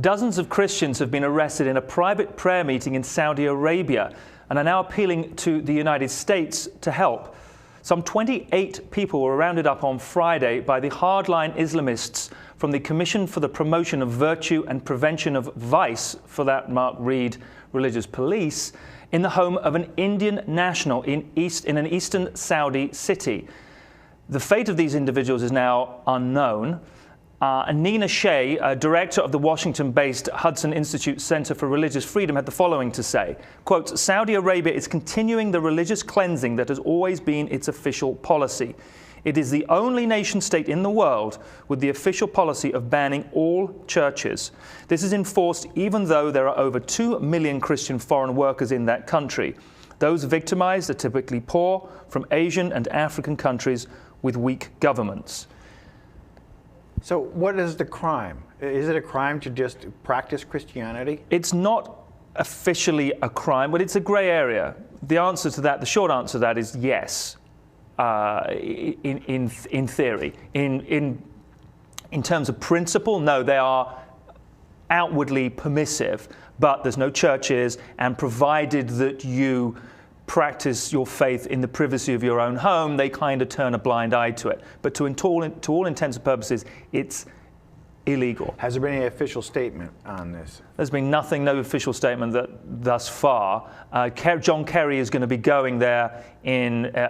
Dozens of Christians have been arrested in a private prayer meeting in Saudi Arabia and are now appealing to the United States to help. Some 28 people were rounded up on Friday by the hardline Islamists from the Commission for the Promotion of Virtue and Prevention of Vice, for that Mark Reed Religious Police, in the home of an Indian national in an eastern Saudi city. The fate of these individuals is now unknown. Nina Shea, director of the Washington-based Hudson Institute Center for Religious Freedom, had the following to say, quote, Saudi Arabia is continuing the religious cleansing that has always been its official policy. It is the only nation-state in the world with the official policy of banning all churches. This is enforced even though there are over 2 million Christian foreign workers in that country. Those victimized are typically poor from Asian and African countries with weak governments. So what is the crime? Is it a crime to just practice Christianity? It's not officially a crime, but it's a grey area. The answer to that, the short answer to that is yes, in theory. In terms of principle, no, they are outwardly permissive, but there's no churches, and provided that you practice your faith in the privacy of your own home, they kind of turn a blind eye to it. But to all intents and purposes, it's illegal. Has there been any official statement on this? There's been nothing, no official statement thus far. John Kerry is going to be going there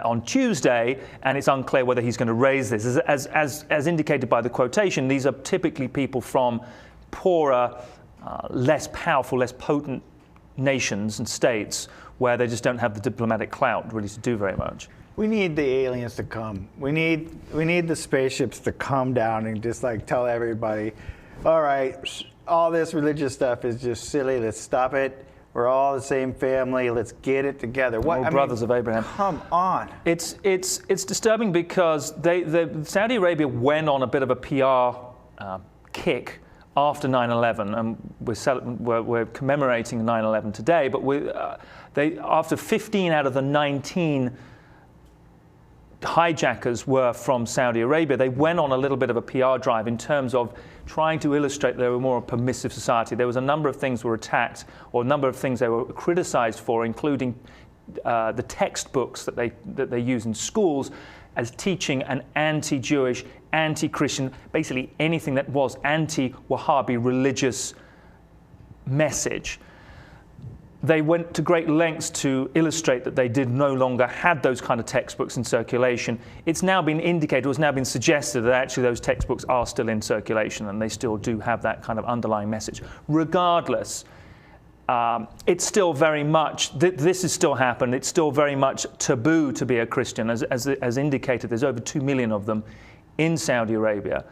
on Tuesday, and it's unclear whether he's going to raise this. As indicated by the quotation, these are typically people from poorer, less powerful, less potent nations and states where they just don't have the diplomatic clout really to do very much. We need the aliens to come. We need the spaceships to come down and just like tell everybody, all right, all this religious stuff is just silly. Let's stop it. We're all the same family. Let's get it together. What, brothers of Abraham. Come on. It's disturbing because Saudi Arabia went on a bit of a PR kick after 9/11, and we're commemorating 9/11 today. But after 15 out of the 19 hijackers were from Saudi Arabia, they went on a little bit of a PR drive in terms of trying to illustrate they were more a permissive society. There was a number of things were attacked, or a number of things they were criticized for, including the textbooks that they use in schools as teaching an anti-Jewish, anti-Christian, basically anything that was anti-Wahhabi religious message. They went to great lengths to illustrate that they no longer had those kind of textbooks in circulation. It's now been indicated, or it's now been suggested that actually those textbooks are still in circulation and they still do have that kind of underlying message. Regardless, it's still very much, this has still happened, it's still very much taboo to be a Christian. As indicated, there's over 2 million of them in Saudi Arabia.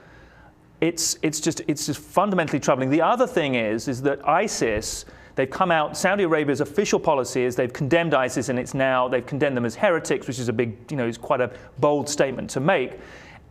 It's just fundamentally troubling. The other thing is that ISIS, they've come out, Saudi Arabia's official policy is they've condemned ISIS, and they've condemned them as heretics, which is a big, it's quite a bold statement to make.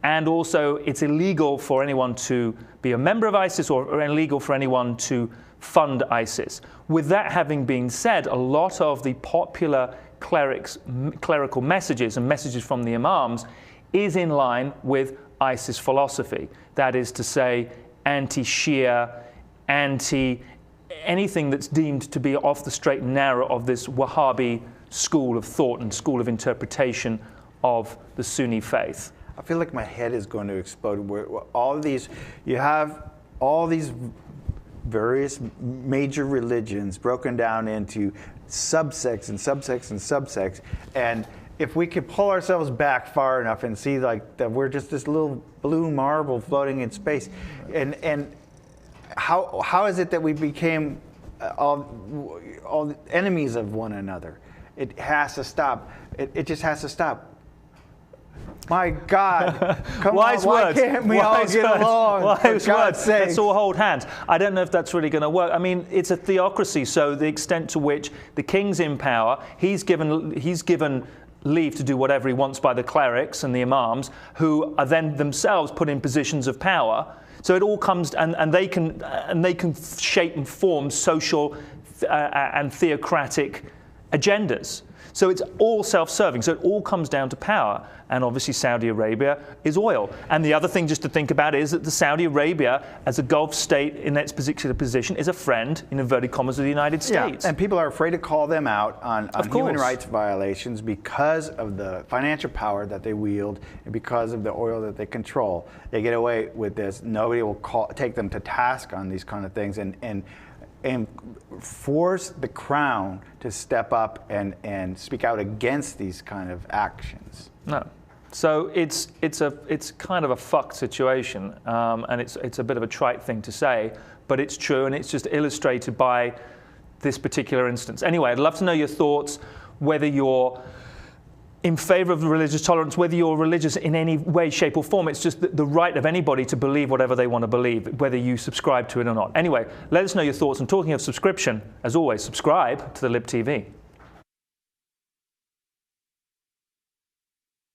And also, it's illegal for anyone to be a member of ISIS or illegal for anyone to fund ISIS. With that having been said, a lot of the popular clerical messages and messages from the imams is in line with ISIS philosophy. That is to say, anti-Shia, anything that's deemed to be off the straight and narrow of this Wahhabi school of thought and school of interpretation of the Sunni faith. I feel like my head is going to explode. You have all these various major religions broken down into subsects and subsects and subsects, and if we could pull ourselves back far enough and see like that we're just this little blue marble floating in space, and how is it that we became all enemies of one another? It has to stop. It just has to stop. My God, come Wise on, why words. can't we all get along? Wise words. Sake. Let's all hold hands. I don't know if that's really going to work. I mean, it's a theocracy, so the extent to which the king's in power, he's given leave to do whatever he wants by the clerics and the imams, who are then themselves put in positions of power. So it all comes, and they can shape and form social and theocratic agendas. So it's all self-serving. So it all comes down to power. And obviously Saudi Arabia is oil. And the other thing just to think about is that the Saudi Arabia, as a Gulf state in its particular position, is a friend, in inverted commas, of the United States. Yeah, and people are afraid to call them out on human course. rights violations because of the financial power that they wield and because of the oil that they control. They get away with this. Nobody will take them to task on these kind of things and force the crown to step up and speak out against these kind of actions. No. So it's kind of a fucked situation, and it's a bit of a trite thing to say, but it's true, and it's just illustrated by this particular instance. Anyway, I'd love to know your thoughts, whether you're in favor of religious tolerance, whether you're religious in any way, shape, or form. It's just the right of anybody to believe whatever they want to believe, whether you subscribe to it or not. Anyway, let us know your thoughts. And talking of subscription, as always, subscribe to the Lib TV.